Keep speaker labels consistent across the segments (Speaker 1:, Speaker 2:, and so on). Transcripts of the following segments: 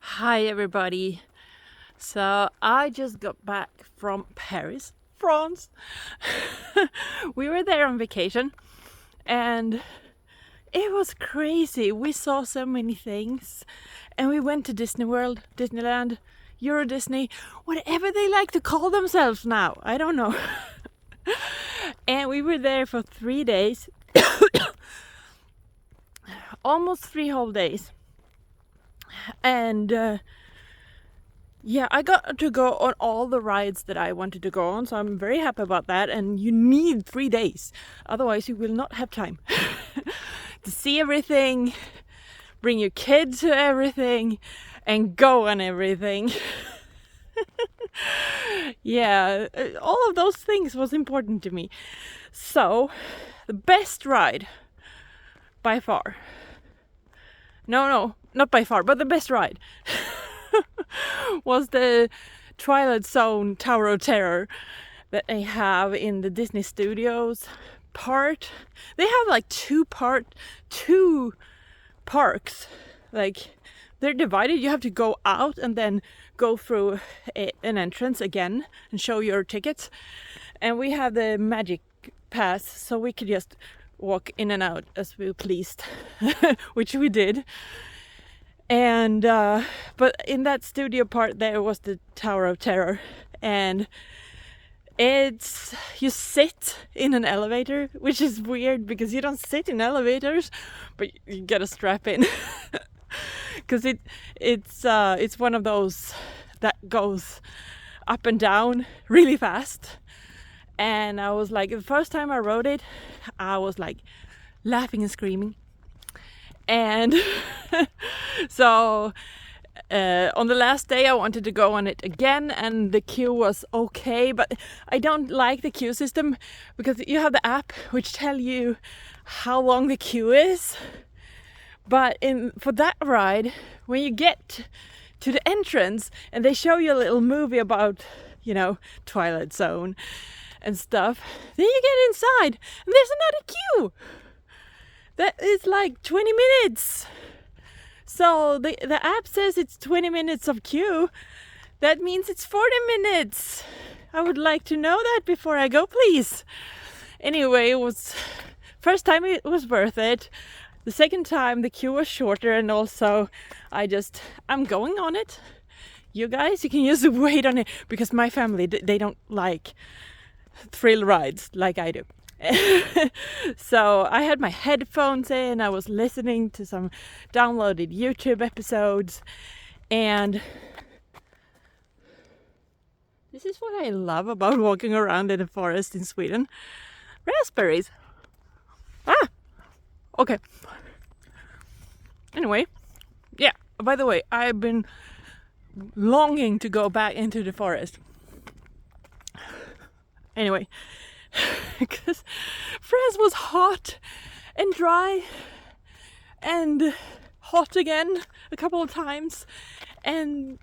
Speaker 1: Hi everybody. So I just got back from Paris, France. We were there on vacation and it was crazy. We saw so many things and we went to Disney World, Disneyland, Euro Disney, whatever they like to call themselves now. I don't know. And we were there for 3 days. Almost 3 whole days. And I got to go on all the rides that I wanted to go on, so I'm very happy about that. And you need 3 days, otherwise you will not have time to see everything, bring your kids to everything, and go on everything. All of those things was important to me. So the best ride by far, no, not by far, but the best ride was the Twilight Zone Tower of Terror that they have in the Disney Studios part. They have like two parks. Like they're divided. You have to go out and then go through an entrance again and show your tickets. And we have the magic pass, so we could just walk in and out as we pleased, which we did. And but in that studio part there was the Tower of Terror, and you sit in an elevator, which is weird because you don't sit in elevators, but you gotta strap in because it's one of those that goes up and down really fast. And I was like, the first time I rode it, I was like laughing and screaming. And so on the last day I wanted to go on it again, and the queue was okay, but I don't like the queue system because you have the app which tell you how long the queue is. But for that ride, when you get to the entrance and they show you a little movie about, Twilight Zone and stuff, then you get inside and there's another queue that is like 20 minutes. So the app says it's 20 minutes of queue. That means it's 40 minutes. I would like to know that before I go, please. Anyway, first time it was worth it. The second time the queue was shorter, and also I'm going on it. You guys, you can just wait on it, because my family, they don't like thrill rides like I do. So I had my headphones in, I was listening to some downloaded YouTube episodes, and this is what I love about walking around in the forest in Sweden. Raspberries. Okay. Anyway, by the way, I've been longing to go back into the forest. Anyway, because France was hot and dry and hot again a couple of times, and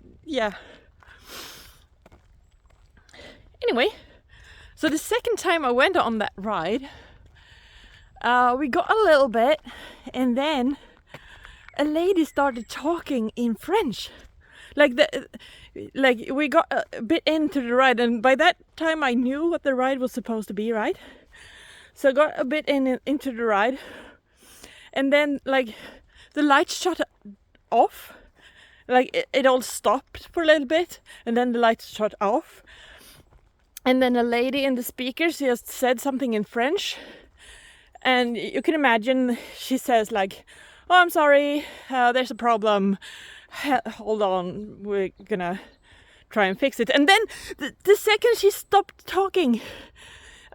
Speaker 1: anyway, so the second time I went on that ride, we got a little bit, and then a lady started talking in French. Like we got a bit into the ride, and by that time I knew what the ride was supposed to be, right? So I got a bit into the ride, and then like the lights shut off, like it all stopped for a little bit, and then the lights shut off, and then a lady in the speakers just said something in French, and you can imagine she says like, "Oh, I'm sorry, there's a problem. Hold on, we're gonna try and fix it." And then the second she stopped talking,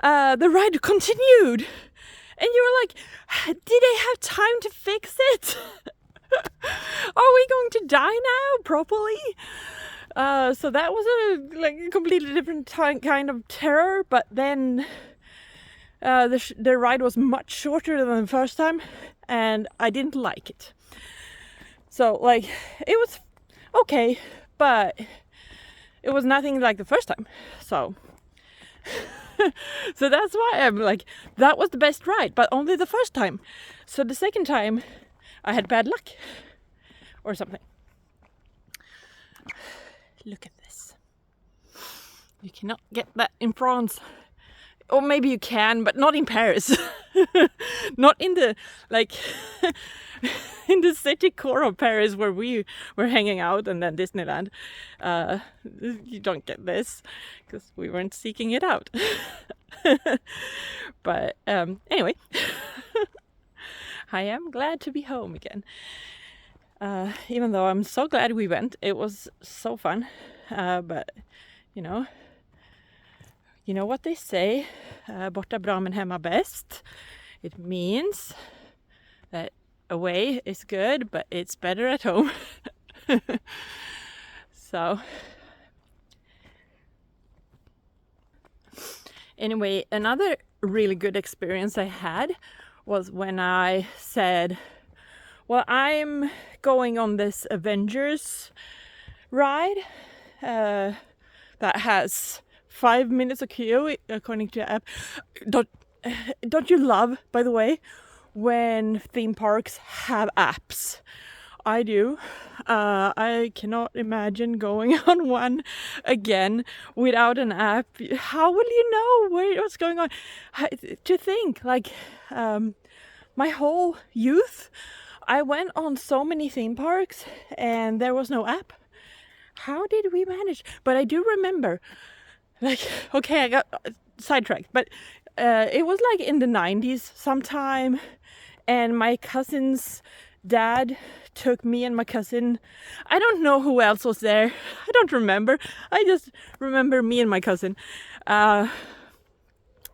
Speaker 1: the ride continued, and you were like, did they have time to fix it? Are we going to die now properly? So that was a completely different kind of terror. But then the ride was much shorter than the first time, and I didn't like it. So it was okay, but it was nothing like the first time. So so that's why I'm like, that was the best ride, but only the first time. So the second time I had bad luck or something. Look at this. You cannot get that in France. Or maybe you can, but not in Paris. Not in the, like, in the city core of Paris where we were hanging out, and then Disneyland. You don't get this because we weren't seeking it out. But anyway, I am glad to be home again. Even though I'm so glad we went. It was so fun. But, you know what they say, borta bra men hemma bäst. It means that away is good, but it's better at home. So, anyway, another really good experience I had was when I said, well, I'm going on this Avengers ride that has 5 minutes of queue according to the app. Don't you love, by the way, when theme parks have apps? I do. I cannot imagine going on one again without an app. How will you know what's going on? To think, like, my whole youth, I went on so many theme parks and there was no app. How did we manage? But I do remember, like, okay, I got sidetracked, but it was like in the 90s sometime, and my cousin's dad took me and my cousin. I don't know who else was there. I don't remember. I just remember me and my cousin.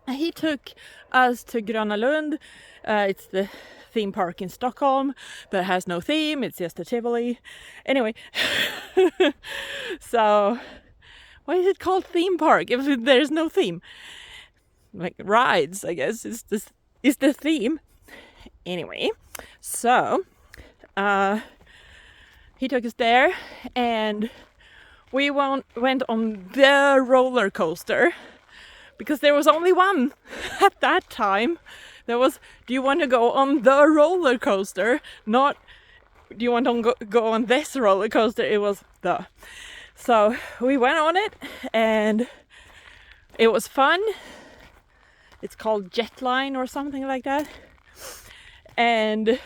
Speaker 1: He took us to Gröna Lund. It's the theme park in Stockholm that has no theme. It's just a Tivoli. Anyway, so why is it called theme park if there's no theme? Like rides, I guess, is the theme. Anyway, so he took us there, and we went on the roller coaster because there was only one at that time. There was, do you want to go on the roller coaster? Not, do you want to go on this roller coaster? It was the. So we went on it, and it was fun. It's called Jetline or something like that. And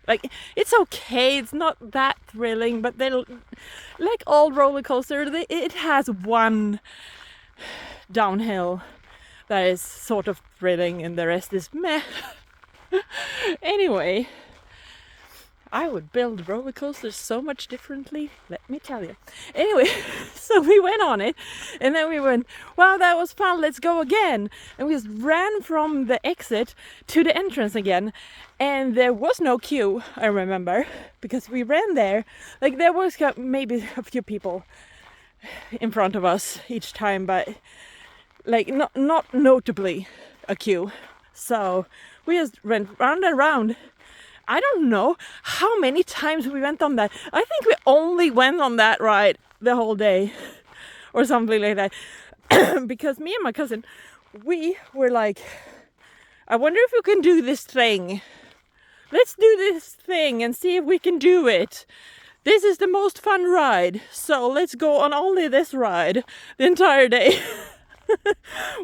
Speaker 1: like, it's okay, it's not that thrilling, but like all roller coasters, it has one downhill that is sort of thrilling, and the rest is meh. Anyway, I would build roller coasters so much differently, let me tell you. Anyway, so we went on it, and then we went, wow, that was fun, let's go again. And we just ran from the exit to the entrance again, and there was no queue, I remember, because we ran there. Like, there was maybe a few people in front of us each time, but like not notably a queue. So we just went round and round. I don't know how many times we went on that. I think we only went on that ride the whole day or something like that. Because me and my cousin, we were like, I wonder if we can do this thing. Let's do this thing and see if we can do it. This is the most fun ride, so let's go on only this ride the entire day.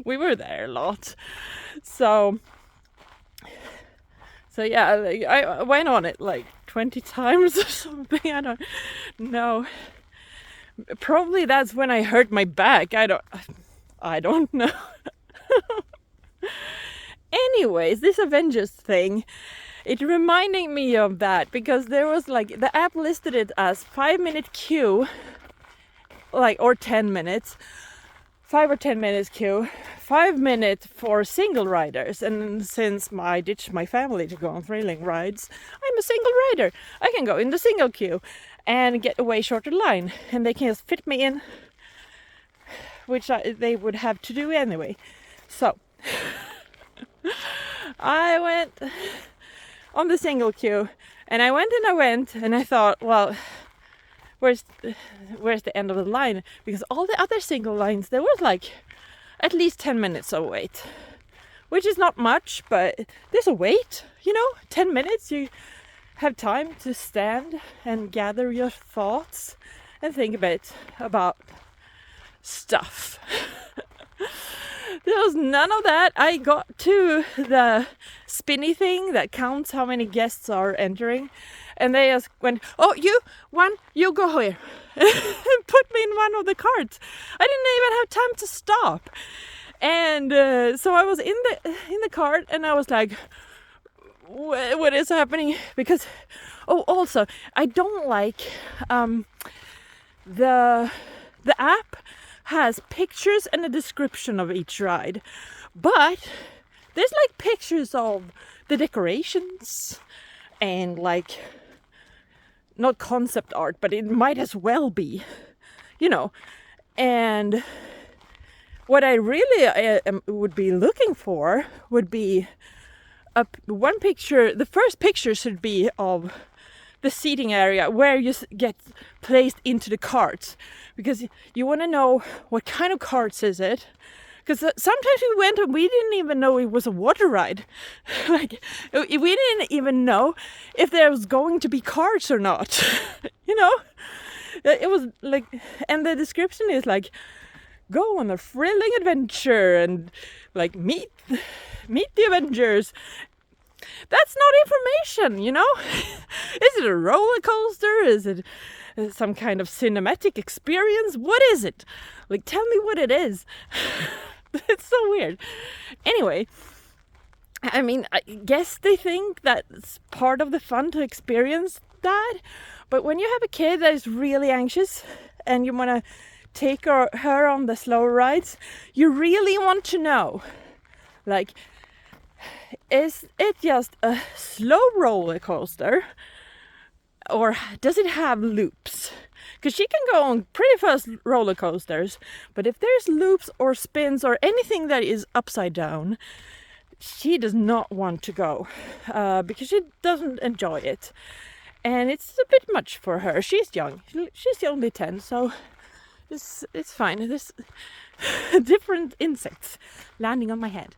Speaker 1: We were there a lot. So yeah, like, I went on it like 20 times or something. I don't know. Probably that's when I hurt my back. I don't know. Anyways, this Avengers thing, it reminded me of that, because there was like, the app listed it as 5-minute queue, like, or 10 minutes. 5 or 10 minutes queue, 5 minutes for single riders. And since I ditched my family to go on thrilling rides, I'm a single rider. I can go in the single queue and get a way shorter line, and they can just fit me in, which they would have to do anyway. So I went on the single queue, and I went and I thought, well, where's the end of the line? Because all the other single lines, there was like at least 10 minutes of wait, which is not much, but there's a wait, 10 minutes. You have time to stand and gather your thoughts and think a bit about stuff. There was none of that. I got to the spinny thing that counts how many guests are entering, and they just went, "Oh, you go here," and put me in one of the carts. I didn't even have time to stop, and so I was in the cart, and I was like, "What is happening?" Because, also I don't like the app has pictures and a description of each ride, but there's like pictures of the decorations and like not concept art, but it might as well be, and what I really would be looking for would be one picture. The first picture should be of the seating area where you get placed into the carts, because you want to know what kind of carts is it, because sometimes we went and we didn't even know it was a water ride. Like, we didn't even know if there was going to be carts or not. It was like, and the description is like, go on a thrilling adventure and like meet the Avengers. That's not information, Is it a roller coaster? Is it some kind of cinematic experience? What is it? Like, tell me what it is. It's so weird. Anyway, I mean, I guess they think that's part of the fun to experience that. But when you have a kid that is really anxious and you want to take her on the slow rides, you really want to know, like, is it just a slow roller coaster, or does it have loops? Because she can go on pretty fast roller coasters, but if there's loops or spins or anything that is upside down, she does not want to go, because she doesn't enjoy it, and it's a bit much for her. She's young. She's only 10, so it's fine. There's different insects landing on my head.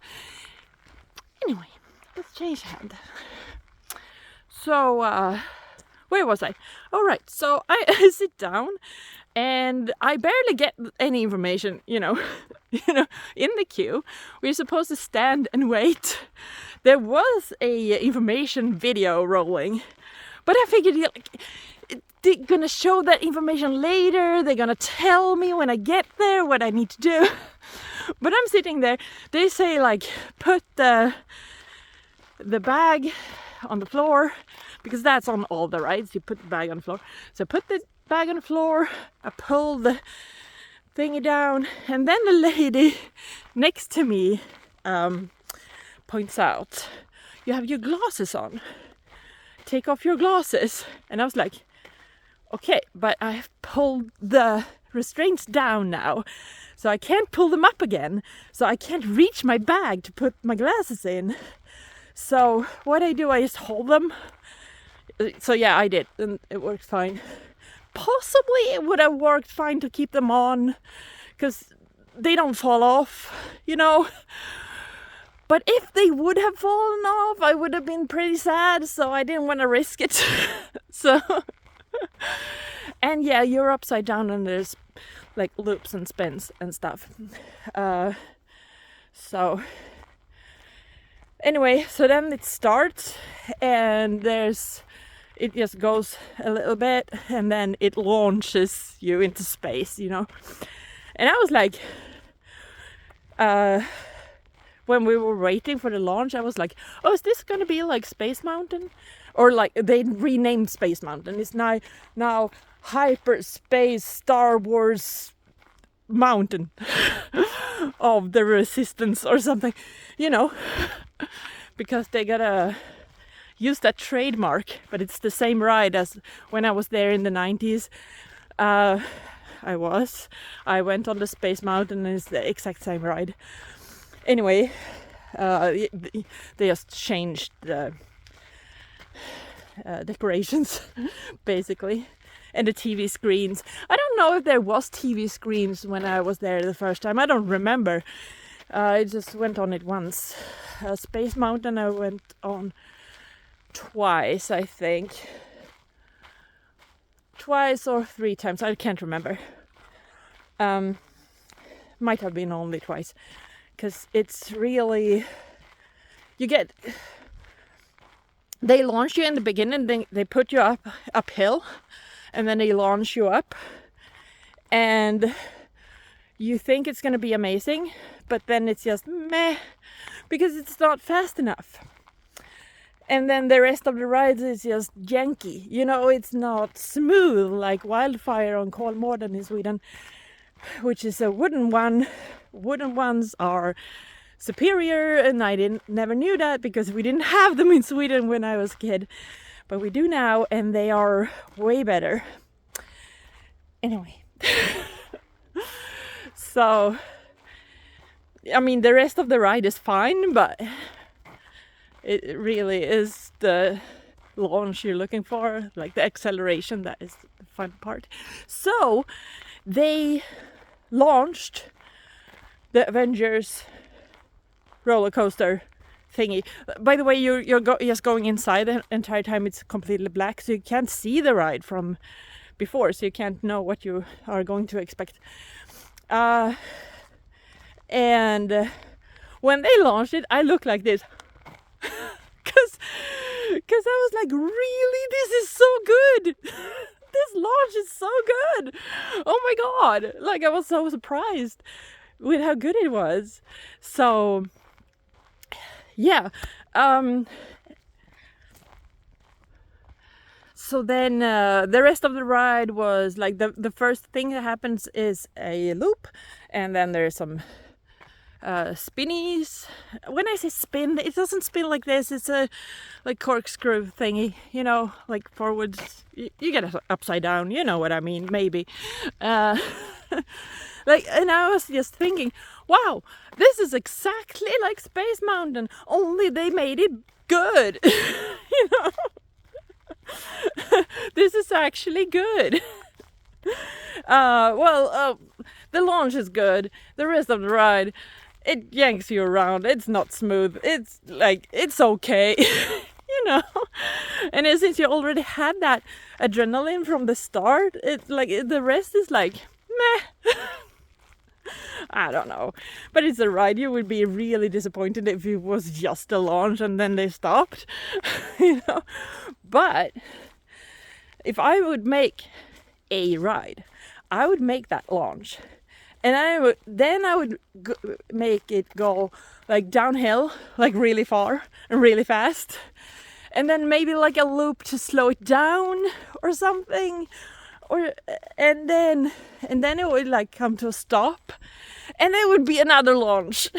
Speaker 1: Anyway, let's change hand. So, where was I? All right, so I sit down and I barely get any information, in the queue. We're supposed to stand and wait. There was a information video rolling, but I figured they're gonna show that information later. They're gonna tell me when I get there what I need to do. But I'm sitting there. They say, like, put the bag on the floor, because that's on all the rides. You put the bag on the floor. So I put the bag on the floor. I pull the thingy down, and then the lady next to me points out, "You have your glasses on. Take off your glasses." And I was like, okay, but I've pulled the restraints down now, so I can't pull them up again, so I can't reach my bag to put my glasses in. So what I do, I just hold them. So yeah, I did, and it worked fine. Possibly it would have worked fine to keep them on, because they don't fall off, But if they would have fallen off, I would have been pretty sad, so I didn't want to risk it. So, and yeah, you're upside down and there's like loops and spins and stuff. So anyway, so then it starts, and it just goes a little bit, and then it launches you into space, And I was like, when we were waiting for the launch, I was like, oh, is this gonna be like Space Mountain? Or like they renamed Space Mountain. It's now Hyperspace Star Wars Mountain of the Resistance or something, because they gotta use that trademark, but it's the same ride as when I was there in the 90s. I went on the Space Mountain, and it's the exact same ride. Anyway, they just changed the decorations, basically, and the TV screens. I don't know if there was TV screens when I was there the first time. I don't remember. I just went on it once. Space Mountain I went on twice, I think. twice or 3 times, I can't remember. Might have been only twice, because it's really, they launch you in the beginning, they put you uphill, and then they launch you up, and you think it's going to be amazing, but then it's just meh, because it's not fast enough. And then the rest of the ride is just janky. You know, it's not smooth like Wildfire on Kolmården in Sweden, which is a wooden one. Wooden ones are superior, and I never knew that because we didn't have them in Sweden when I was a kid. But we do now, and they are way better. Anyway. So, I mean, the rest of the ride is fine, but it really is the launch you're looking for, like the acceleration, that is the fun part. So they launched the Avengers roller coaster thingy. By the way, you're just going inside the entire time. It's completely black, so you can't see the ride from before, so you can't know what you are going to expect. And when they launched it, I looked like this. Because I was like, really? This is so good! This launch is so good! Oh my god! Like, I was so surprised with how good it was. So, yeah. So then the rest of the ride was like the first thing that happens is a loop, and then there's some spinnies. When I say spin, it doesn't spin like this. It's a like corkscrew thingy, you know, like forwards. You get it upside down. You know what I mean? Maybe. Like, and I was just thinking, wow, this is exactly like Space Mountain, only they made it good. You know. This is actually good. The launch is good. The rest of the ride, it yanks you around. It's not smooth. It's like, it's okay. You know. And since you already had that adrenaline from the start, it's like the rest is like meh. I don't know, but it's a ride. You would be really disappointed if it was just a launch and then they stopped. You know. But if I would make a ride, I would make that launch, and I would make it go like downhill, like really far and really fast, and then maybe like a loop to slow it down or something, and then it would like come to a stop, and it would be another launch.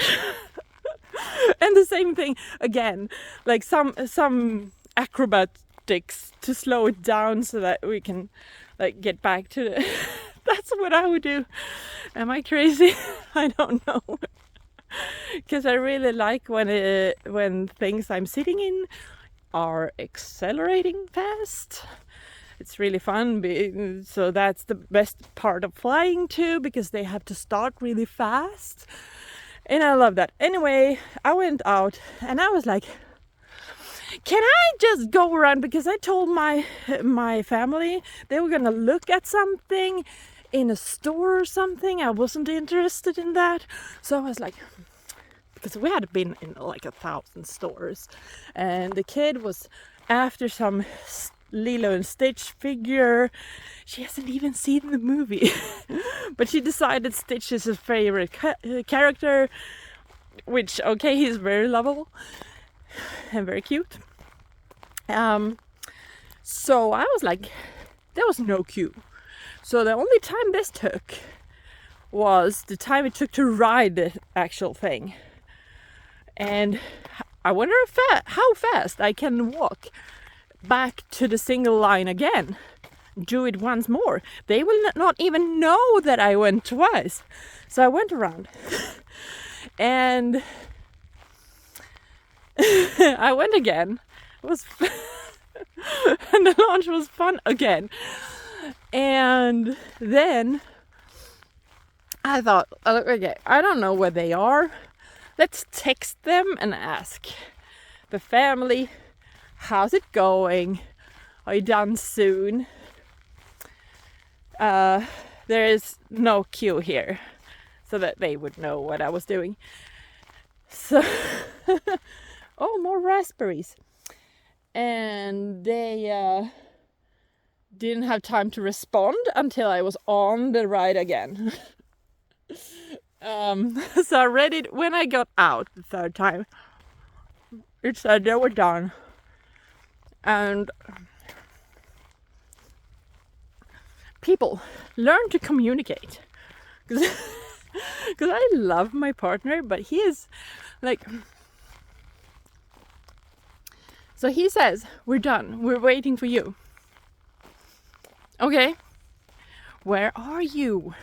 Speaker 1: And the same thing again, like some acrobatics to slow it down so that we can like get back to the that's what I would do. Am I crazy? I don't know. Because I really like when things I'm sitting in are accelerating fast. It's really fun. So that's the best part of flying too, because they have to start really fast. And I love that. Anyway, I went out and I was like, can I just go around? Because I told my family they were gonna look at something in a store or something. I wasn't interested in that. So I was like, because we had been in like 1,000 stores, and the kid was after some Lilo and Stitch figure. She hasn't even seen the movie. But she decided Stitch is her favorite character, which, okay, he's very lovable and very cute. So I was like, there was no queue. So the only time this took was the time it took to ride the actual thing. And I wonder how fast I can walk back to the single line again. Do it once more. They will not even know that I went twice. So I went around. And I went again. It was and the launch was fun again. And then I thought, okay, I don't know where they are. Let's text them and ask the family, how's it going? Are you done soon? there is no queue here, so that they would know what I was doing. So, oh, more raspberries. And they didn't have time to respond until I was on the ride again. So I read it when I got out the third time. It said they were done. And people, learn to communicate. Because I love my partner, but he is like... So he says, we're done, we're waiting for you. Okay, where are you?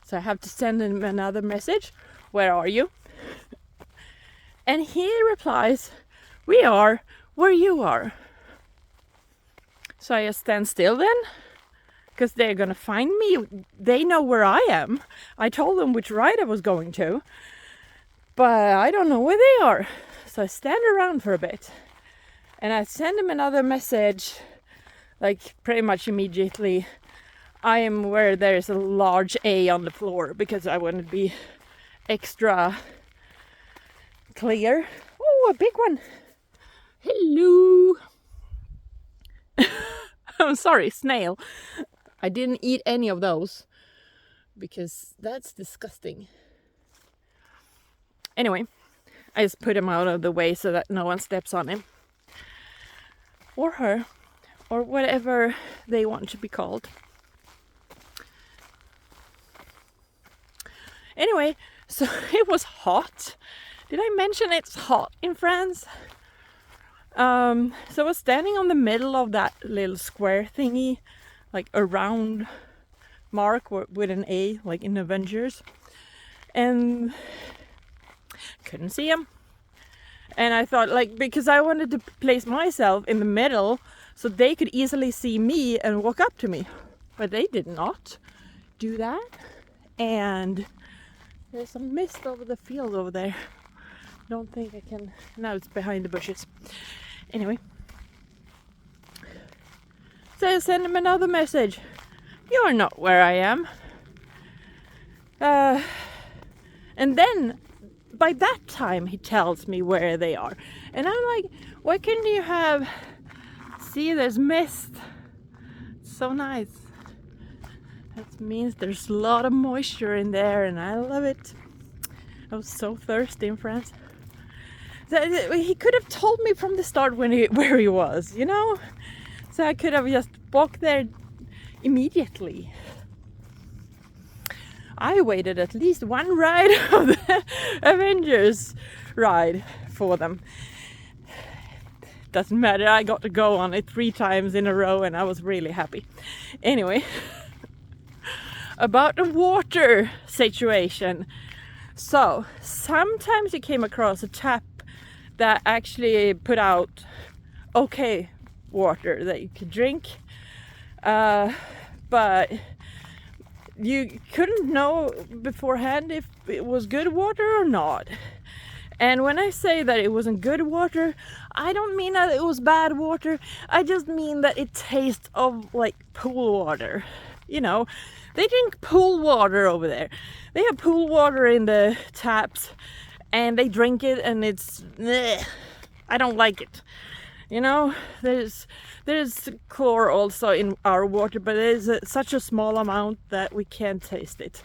Speaker 1: So I have to send him another message. Where are you? And he replies, we are where you are. So I just stand still then, because they're gonna find me. They know where I am. I told them which ride I was going to, but I don't know where they are. So I stand around for a bit, and I send him another message, like pretty much immediately. I am where there's a large A on the floor, because I want to be extra clear. Oh, a big one. Hello. I'm sorry, snail. I didn't eat any of those because that's disgusting. Anyway, I just put him out of the way so that no one steps on him. Or her. Or whatever they want to be called. Anyway, so it was hot. Did I mention it's hot in France? So I was standing on the middle of that little square thingy, like a round mark with an A, like in Avengers, and couldn't see him. And I thought, like, because I wanted to place myself in the middle so they could easily see me and walk up to me, but they did not do that. And there's some mist over the field over there. Don't think I can. Now it's behind the bushes. Anyway, so I send him another message. You're not where I am. And then by that time he tells me where they are, and I'm like, why couldn't you have? See, there's mist. It's so nice. That means there's a lot of moisture in there, and I love it. I was so thirsty in France. He could have told me from the start where he was, you know? So I could have just walked there immediately. I waited at least one ride of the Avengers ride for them. Doesn't matter, I got to go on it 3 times in a row and I was really happy. Anyway, about the water situation. So, sometimes you came across a tap that actually put out okay water that you could drink, but you couldn't know beforehand if it was good water or not. And when I say that it wasn't good water, I don't mean that it was bad water. I just mean that it tastes of like pool water. You know, they drink pool water over there. They have pool water in the taps and they drink it, and it's I don't like it. You know, there's chlor also in our water, but there's such a small amount that we can't taste it.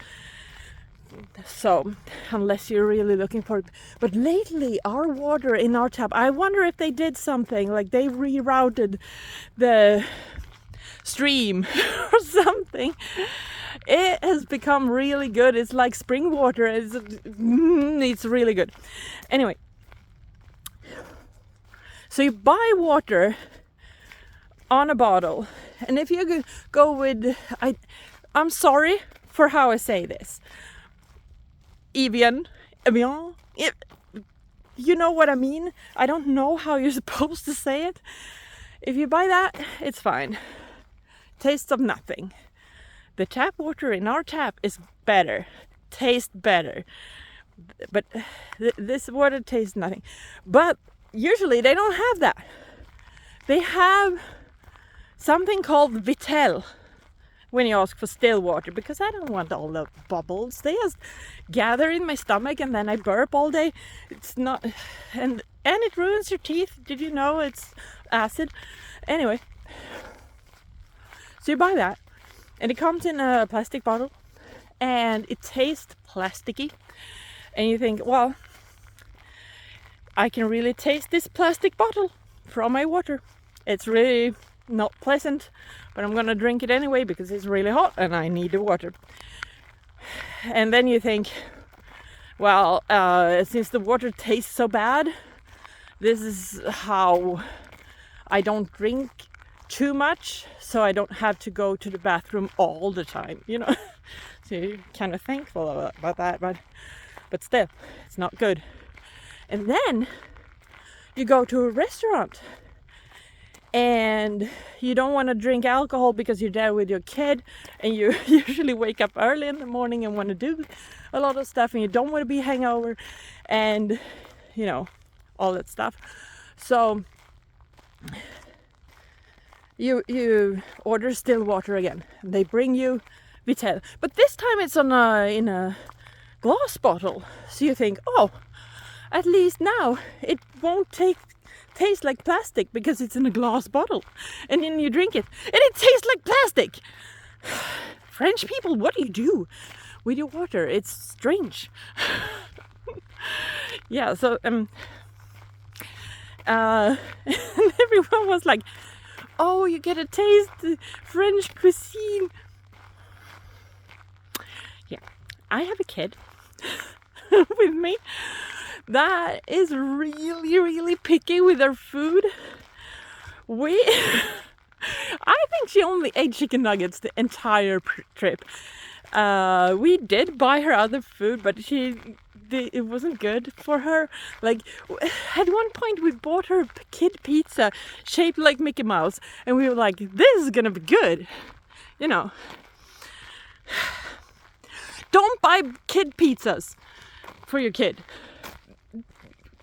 Speaker 1: So, unless you're really looking for it. But lately, our water in our tap, I wonder if they did something, like they rerouted the stream or something. It has become really good. It's like spring water. It's really good. Anyway, so you buy water on a bottle, and if you go with, I'm sorry for how I say this, Evian, you know what I mean. I don't know how you're supposed to say it. If you buy that, it's fine. Tastes of nothing. The tap water in our tap is better, tastes better, but this water tastes nothing. But usually they don't have that. They have something called Vitel, when you ask for still water, because I don't want all the bubbles. They just gather in my stomach and then I burp all day. It's not, and it ruins your teeth. Did you know it's acid? Anyway, so you buy that, and it comes in a plastic bottle, and it tastes plasticky, and you think, well, I can really taste this plastic bottle from my water. It's really not pleasant, but I'm gonna drink it anyway because it's really hot and I need the water. And then you think, well, since the water tastes so bad, this is how I don't drink too much, so I don't have to go to the bathroom all the time, you know. So you're kind of thankful about that, but still, it's not good. And then you go to a restaurant and you don't want to drink alcohol because you're there with your kid, and you usually wake up early in the morning and want to do a lot of stuff, and you don't want to be hangover and, you know, all that stuff. So you order still water again, and they bring you Vittel, but this time it's in a glass bottle. So you think, oh, at least now it won't taste like plastic because it's in a glass bottle. And then you drink it and it tastes like plastic. French people, what do you do with your water? It's strange. Yeah, so and everyone was like, oh, you get to taste the French cuisine. Yeah, I have a kid with me that is really, really picky with her food. I think she only ate chicken nuggets the entire trip. We did buy her other food, but it wasn't good for her. Like, at one point we bought her kid pizza shaped like Mickey Mouse, and we were like, this is gonna be good, you know. Don't buy kid pizzas for your kid.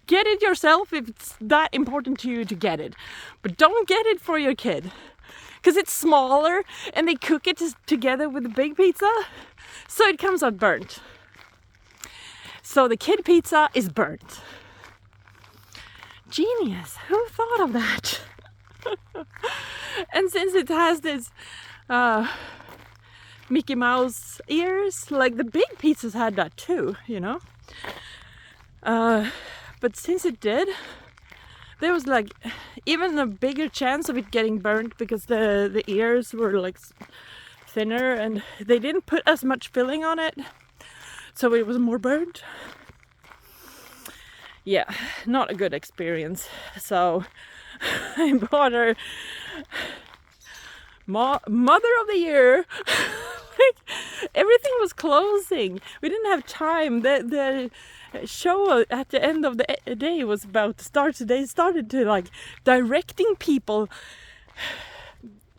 Speaker 1: Get it yourself if it's that important to you to get it, but don't get it for your kid because it's smaller and they cook it together with the big pizza, so it comes out burnt. So the kid pizza is burnt. Genius, who thought of that? And since it has this Mickey Mouse ears, like the big pizzas had that too, you know. But since it did, there was like even a bigger chance of it getting burnt because the ears were like thinner and they didn't put as much filling on it, so it was more burnt. Yeah, not a good experience. So I bought her Mother of the Year. Like, everything was closing. We didn't have time. The show at the end of the day was about to start. So they started to like directing people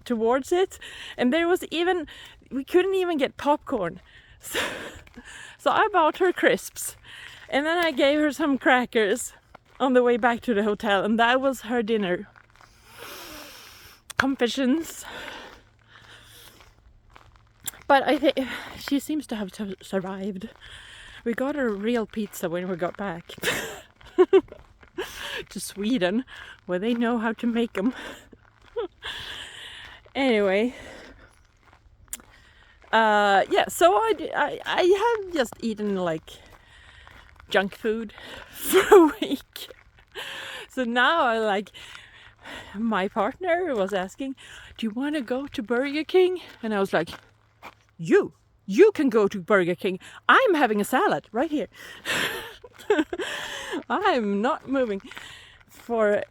Speaker 1: towards it, and we couldn't even get popcorn. So I bought her crisps, and then I gave her some crackers on the way back to the hotel, and that was her dinner. Confessions. But I think she seems to have survived. We got a real pizza when we got back to Sweden, where they know how to make them. Anyway, yeah. So I have just eaten like junk food for a week. So now my partner was asking, "Do you want to go to Burger King?" And I was like, You can go to Burger King. I'm having a salad right here. I'm not moving for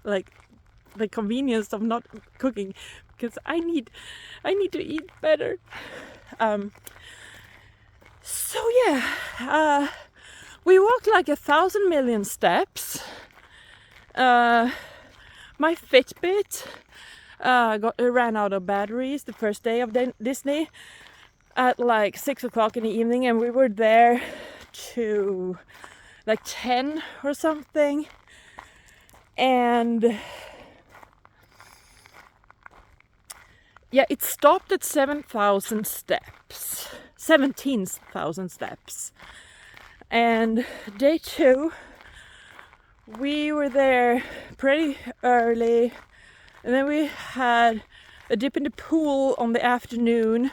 Speaker 1: like the convenience of not cooking, because I need to eat better. So yeah, we walked like 1,000 million steps. My Fitbit ran out of batteries the first day of Disney at like 6 o'clock in the evening, and we were there to like 10 or something. And yeah, it stopped at 7,000 steps, 17,000 steps. And day 2, we were there pretty early, and then we had a dip in the pool on the afternoon,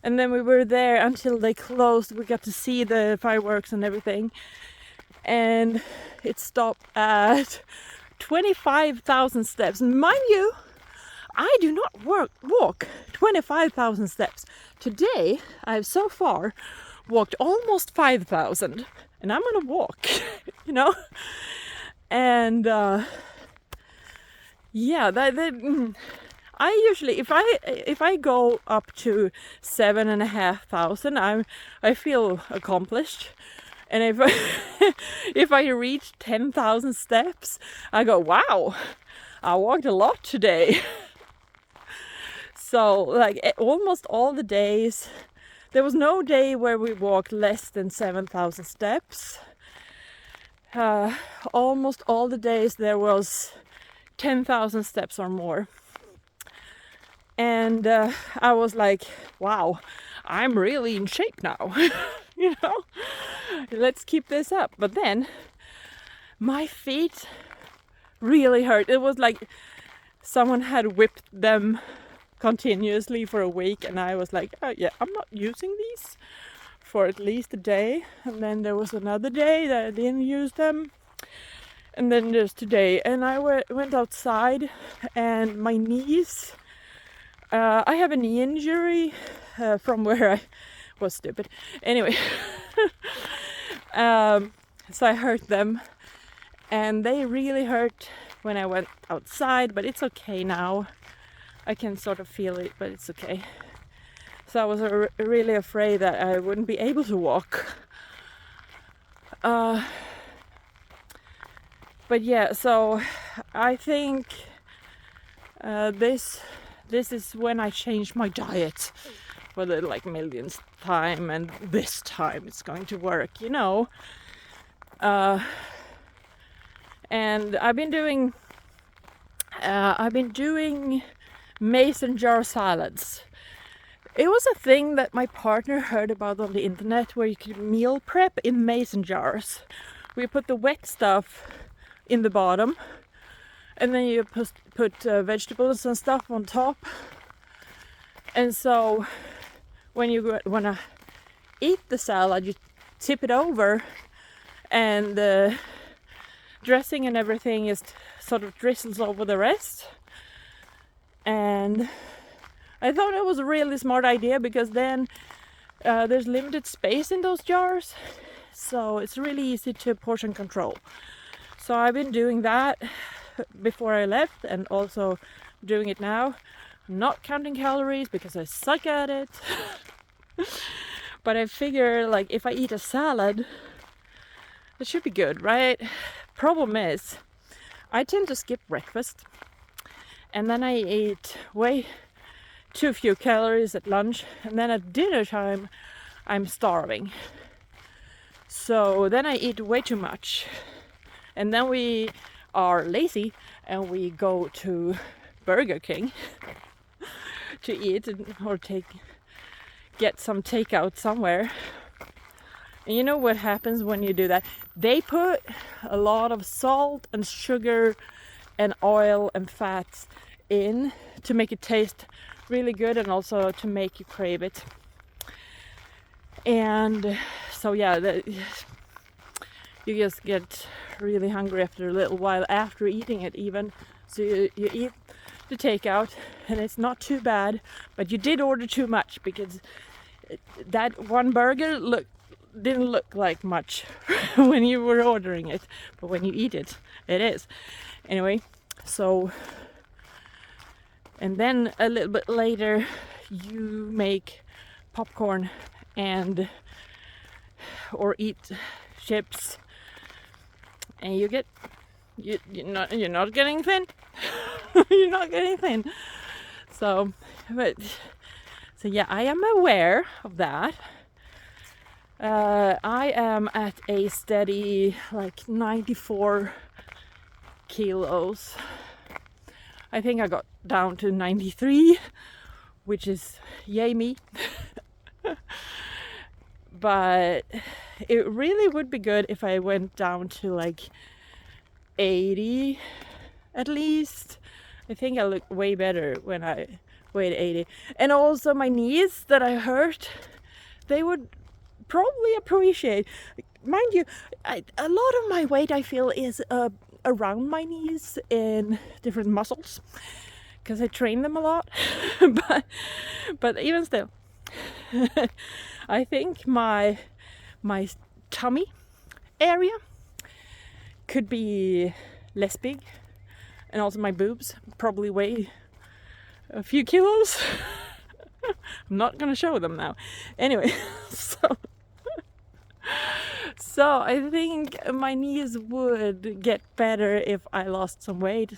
Speaker 1: and then we were there until they closed. We got to see the fireworks and everything, and it stopped at 25,000 steps. Mind you, I do not walk 25,000 steps. Today, I've so far walked almost 5,000, and I'm gonna walk, you know? And yeah, I usually, if I go up to 7,500, I feel accomplished. And if I reach 10,000 steps, I go, wow, I walked a lot today. So like almost all the days, there was no day where we walked less than 7,000 steps. Almost all the days there was 10,000 steps or more. And I was like, wow, I'm really in shape now. You know, let's keep this up. But then my feet really hurt. It was like someone had whipped them continuously for a week, and I was like, oh yeah, I'm not using these for at least a day. And then there was another day that I didn't use them, and then there's today. And I went outside, and my knees, I have a knee injury from where I was stupid anyway. So I hurt them, and they really hurt when I went outside, but it's okay now. I can sort of feel it, but it's okay. So I was really afraid that I wouldn't be able to walk. But yeah, so I think this is when I changed my diet for the like millionth time, and this time it's going to work, you know. And I've been doing mason jar salads. It was a thing that my partner heard about on the internet, where you could meal prep in mason jars. We put the wet stuff in the bottom, and then you put vegetables and stuff on top. And so when you wanna eat the salad, you tip it over, and the dressing and everything is sort of drizzles over the rest. And I thought it was a really smart idea, because then there's limited space in those jars, so it's really easy to portion control. So I've been doing that before I left, and also doing it now. I'm not counting calories because I suck at it. But I figure, like, if I eat a salad, it should be good, right? Problem is, I tend to skip breakfast, and then I eat way too few calories at lunch, and then at dinner time I'm starving. So then I eat way too much, and then we are lazy and we go to Burger King to eat, or get some takeout somewhere. And you know what happens when you do that? They put a lot of salt and sugar and oil and fats in to make it taste really good, and also to make you crave it. And so yeah, you just get really hungry after a little while after eating it even. So you eat the takeout, and it's not too bad, but you did order too much, because that one burger didn't look like much when you were ordering it, but when you eat it, it is. Anyway, so, and then a little bit later you make popcorn or eat chips, and you're not getting thin. You're not getting thin. So yeah, I am aware of that. I am at a steady like 94 kilos. I think I got down to 93 which is yay me. But it really would be good if I went down to like 80 at least. I think I look way better when I weighed 80. And also my knees that I hurt, they would probably appreciate. Mind you, a lot of my weight I feel is around my knees in different muscles because I train them a lot. but even still, I think my tummy area could be less big, and also my boobs probably weigh a few kilos. I'm not gonna show them now. Anyway, so I think my knees would get better if I lost some weight.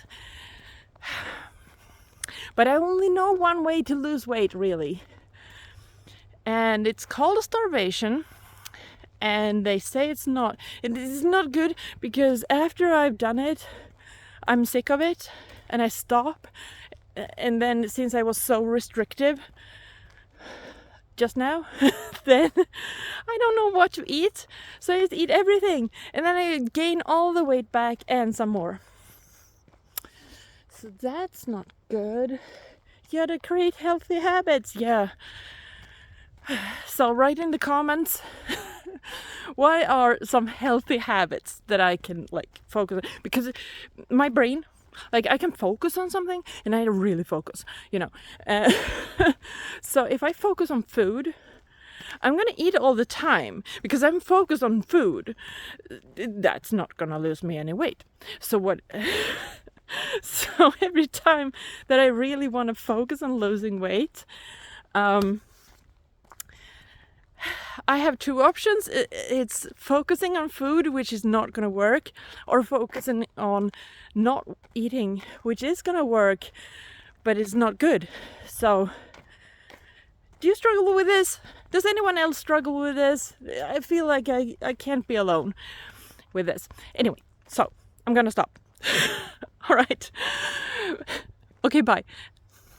Speaker 1: But I only know one way to lose weight, really. And it's called starvation. And they say it is not good, because after I've done it, I'm sick of it and I stop. And then since I was so restrictive just now, then I don't know what to eat. So I just eat everything. And then I gain all the weight back and some more. So that's not good. You gotta create healthy habits. Yeah. So write in the comments what are some healthy habits that I can like focus on, because my brain, like I can focus on something and I really focus, you know. So if I focus on food, I'm gonna eat all the time because I'm focused on food. That's not gonna lose me any weight. So what? So every time that I really want to focus on losing weight, I have two options. It's focusing on food, which is not going to work, or focusing on not eating, which is going to work, but it's not good. So, do you struggle with this? Does anyone else struggle with this? I feel like I can't be alone with this. Anyway, so I'm going to stop. All right. Okay, bye.